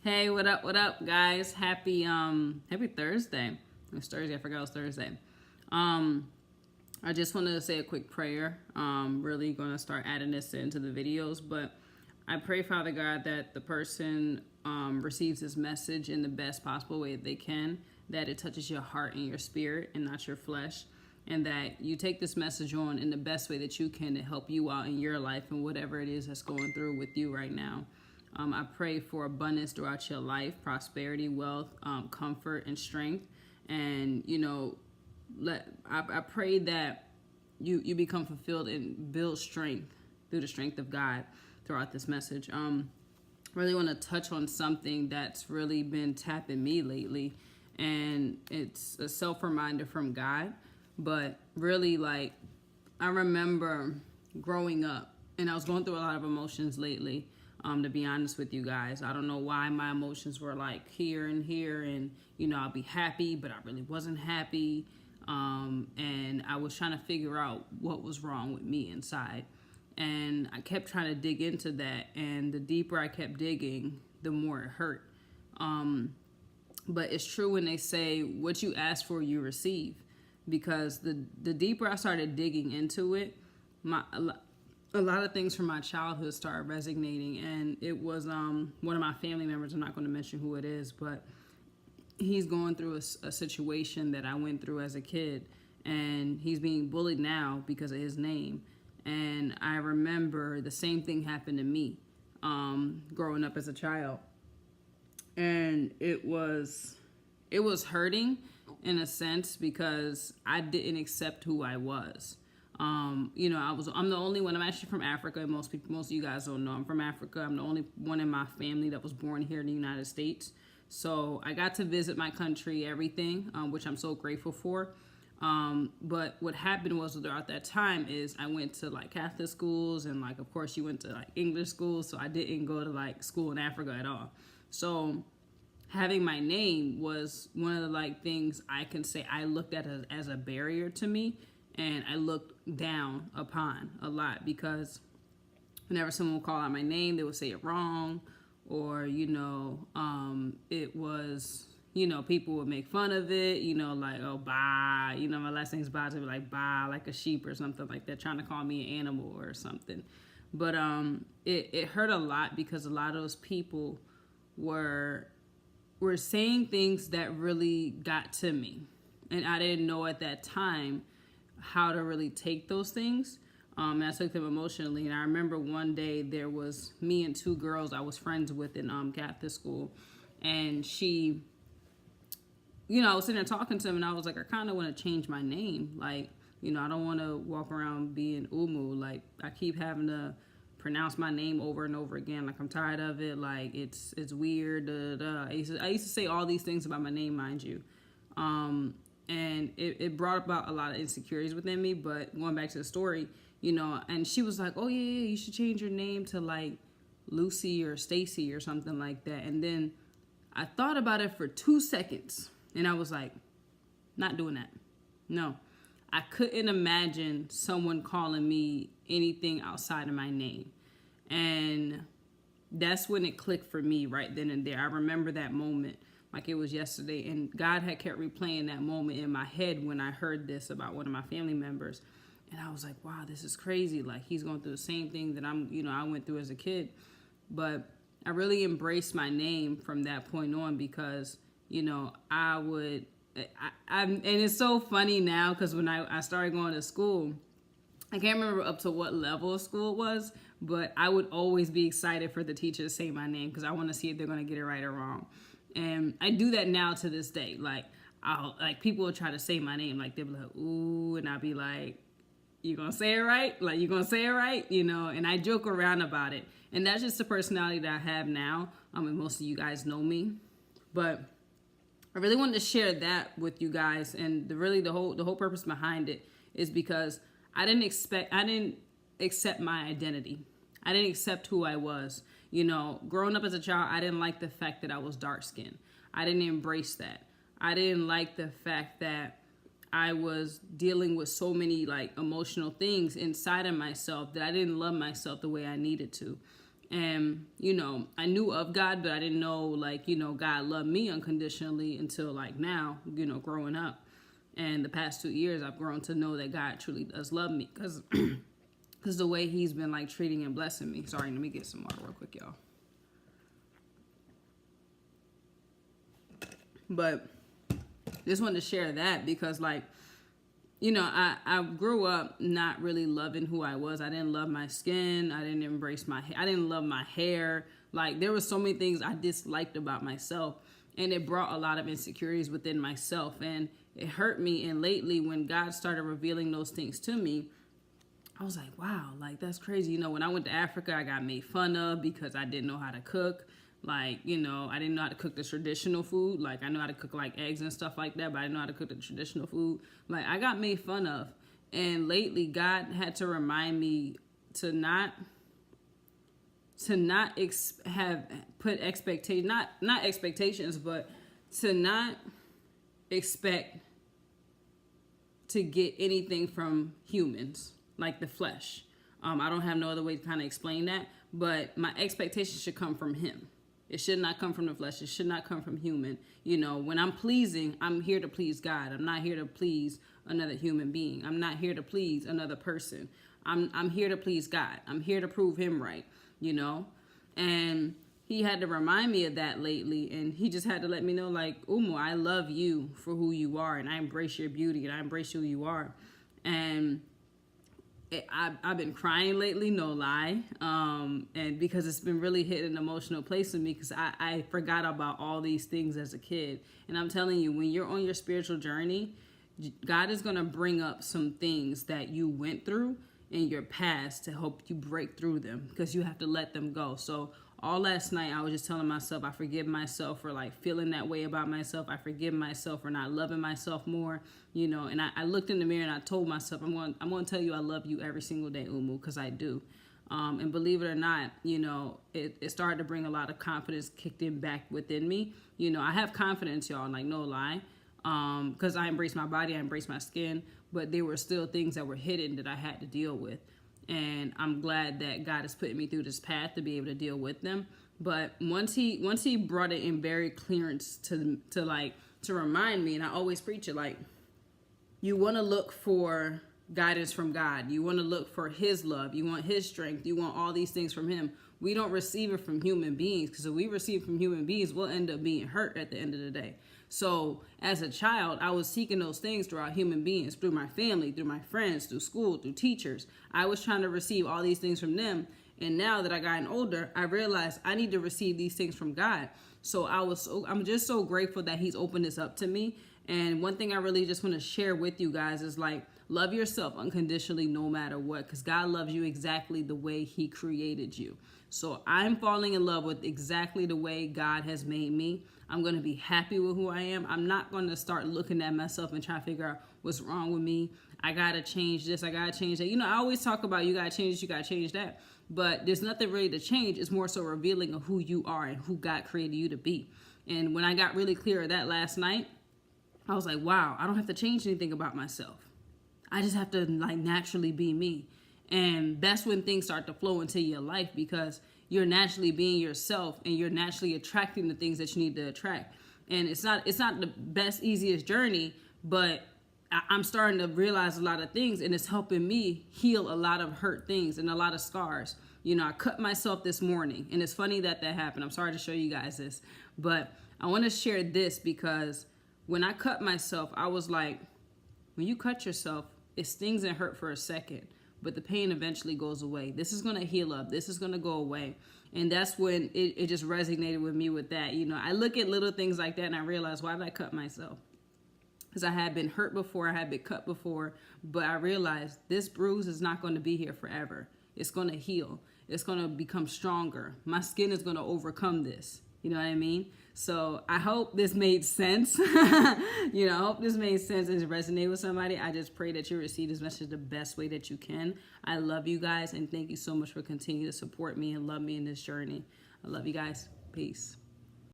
Hey, what up, guys? Happy Thursday. It's Thursday. I forgot it was Thursday. Um, I just wanted to say a quick prayer. Really gonna start adding this into the videos, but I pray, Father God, that the person receives this message in the best possible way that they can. That it touches your heart and your spirit, and not your flesh, and that you take this message on in the best way that you can to help you out in your life and whatever it is that's going through with you right now. I pray for abundance throughout your life, prosperity, wealth, comfort, and strength. And, I pray that you become fulfilled and build strength through the strength of God throughout this message. Really want to touch on something that's really been tapping me lately. And it's a self-reminder from God. But really, I remember growing up, and I was going through a lot of emotions lately. To be honest with you guys, I don't know why my emotions were like here and here, and I'll be happy, but I really wasn't happy, and I was trying to figure out what was wrong with me inside, and I kept trying to dig into that, and the deeper I kept digging, the more it hurt. But it's true when they say what you ask for, you receive, because the deeper I started digging into it, a lot of things from my childhood started resonating, and it was one of my family members. I'm not going to mention who it is, but he's going through a situation that I went through as a kid, and he's being bullied now because of his name. And I remember the same thing happened to me growing up as a child, and it was hurting in a sense because I didn't accept who I was. I'm the only one. I'm actually from Africa. Most of you guys don't know I'm from Africa. I'm the only one in my family that was born here in the United States. So I got to visit my country, everything, which I'm so grateful for. But what happened was throughout that time is I went to Catholic schools, and of course you went to English schools. So I didn't go to school in Africa at all. So having my name was one of the things I can say I looked at as a barrier to me. And I looked down upon a lot because whenever someone would call out my name, they would say it wrong, or it was people would make fun of it, oh baa, my last name's Baa, to be like baa, like a sheep or something like that, trying to call me an animal or something. But it hurt a lot because a lot of those people were saying things that really got to me, and I didn't know at that time how to really take those things. And I took them emotionally. And I remember one day there was me and two girls I was friends with in Catholic school. And she, I was sitting there talking to him, and I was like, I kind of want to change my name. I don't want to walk around being Umu. I keep having to pronounce my name over and over again. I'm tired of it. It's weird. I used to say all these things about my name, mind you. And it brought about a lot of insecurities within me. But going back to the story, and she was like, oh, yeah, you should change your name to Lucy or Stacy or something like that. And then I thought about it for 2 seconds, and I was like, not doing that. No, I couldn't imagine someone calling me anything outside of my name. And that's when it clicked for me right then and there. I remember that moment like it was yesterday, and God had kept replaying that moment in my head when I heard this about one of my family members, and I was like, wow, this is crazy. He's going through the same thing that I went through as a kid. But I really embraced my name from that point on because and it's so funny now because when I started going to school, I can't remember up to what level of school it was, but I would always be excited for the teacher to say my name because I want to see if they're going to get it right or wrong. And I do that now to this day. I'll people will try to say my name, they'll be like, ooh, and I'll be like, you gonna say it right? You gonna say it right? And I joke around about it. And that's just the personality that I have now. And most of you guys know me. But I really wanted to share that with you guys. And the whole purpose behind it is because I didn't accept my identity. I didn't accept who I was. Growing up as a child, I didn't like the fact that I was dark skinned. I didn't embrace that. I didn't like the fact that I was dealing with so many emotional things inside of myself that I didn't love myself the way I needed to. And, you know, I knew of God, but I didn't know, like, you know, God loved me unconditionally until, like, now, you know, growing up. And the past 2 years, I've grown to know that God truly does love me because the way he's been, like, treating and blessing me. Sorry, let me get some water real quick, y'all. But just wanted to share that because, like, you know, I grew up not really loving who I was. I didn't love my skin. I didn't embrace I didn't love my hair. Like, there were so many things I disliked about myself. And it brought a lot of insecurities within myself. And it hurt me. And lately, when God started revealing those things to me, I was like, wow, like, that's crazy. You know, when I went to Africa, I got made fun of because I didn't know how to cook. Like, you know, I didn't know how to cook the traditional food. Like, I know how to cook, like, eggs and stuff like that, but I didn't know how to cook the traditional food. Like, I got made fun of. And lately, God had to remind me to not have put expectations, not expectations, but to not expect to get anything from humans, like the flesh. I don't have no other way to kind of explain that, but my expectations should come from him. It should not come from the flesh. It should not come from human. You know, when I'm pleasing, I'm here to please God. I'm not here to please another human being. I'm not here to please another person. I'm here to please God. I'm here to prove him right, you know? And he had to remind me of that lately. And he just had to let me know, like, Umu, I love you for who you are. And I embrace your beauty and I embrace who you are. And I've been crying lately, no lie, and because it's been really hitting an emotional place with me because I forgot about all these things as a kid. And I'm telling you, when you're on your spiritual journey, God is going to bring up some things that you went through in your past to help you break through them because you have to let them go. So all last night, I was just telling myself, I forgive myself for, like, feeling that way about myself. I forgive myself for not loving myself more, you know. And I looked in the mirror and I told myself, I'm going to tell you I love you every single day, Umu, because I do. And believe it or not, you know, it started to bring a lot of confidence kicked in back within me. You know, I have confidence, y'all, like, no lie, because I embrace my body, I embrace my skin, but there were still things that were hidden that I had to deal with. And I'm glad that God is putting me through this path to be able to deal with them. But once he brought it in very clearance to remind me, and I always preach it, like, you want to look for guidance from God. You want to look for his love. You want his strength. You want all these things from him. We don't receive it from human beings because if we receive it from human beings, we'll end up being hurt at the end of the day. So as a child, I was seeking those things throughout human beings, through my family, through my friends, through school, through teachers. I was trying to receive all these things from them. And now that I gotten older, I realized I need to receive these things from God. So I'm just so grateful that he's opened this up to me. And one thing I really just want to share with you guys is, like, love yourself unconditionally no matter what, because God loves you exactly the way he created you. So I'm falling in love with exactly the way God has made me. I'm going to be happy with who I am. I'm not going to start looking at myself and trying to figure out what's wrong with me. I got to change this. I got to change that. You know, I always talk about you got to change this, you got to change that. But there's nothing really to change. It's more so revealing of who you are and who God created you to be. And when I got really clear of that last night, I was like, wow, I don't have to change anything about myself. I just have to, like, naturally be me. And that's when things start to flow into your life because you're naturally being yourself and you're naturally attracting the things that you need to attract. And it's not the best, easiest journey, but I'm starting to realize a lot of things and it's helping me heal a lot of hurt things and a lot of scars. You know, I cut myself this morning and it's funny that happened. I'm sorry to show you guys this, but I want to share this because when I cut myself, I was like, when you cut yourself, it stings and hurt for a second, but the pain eventually goes away. This is going to heal up. This is going to go away. And that's when it just resonated with me with that. You know, I look at little things like that and I realize, why did I cut myself? Because I had been hurt before, I had been cut before, but I realized this bruise is not going to be here forever. It's going to heal. It's going to become stronger. My skin is going to overcome this. You know what I mean? So I hope this made sense. I hope this made sense and resonate with somebody. I just pray that you receive this message the best way that you can. I love you guys and thank you so much for continuing to support me and love me in this journey. I love you guys. Peace.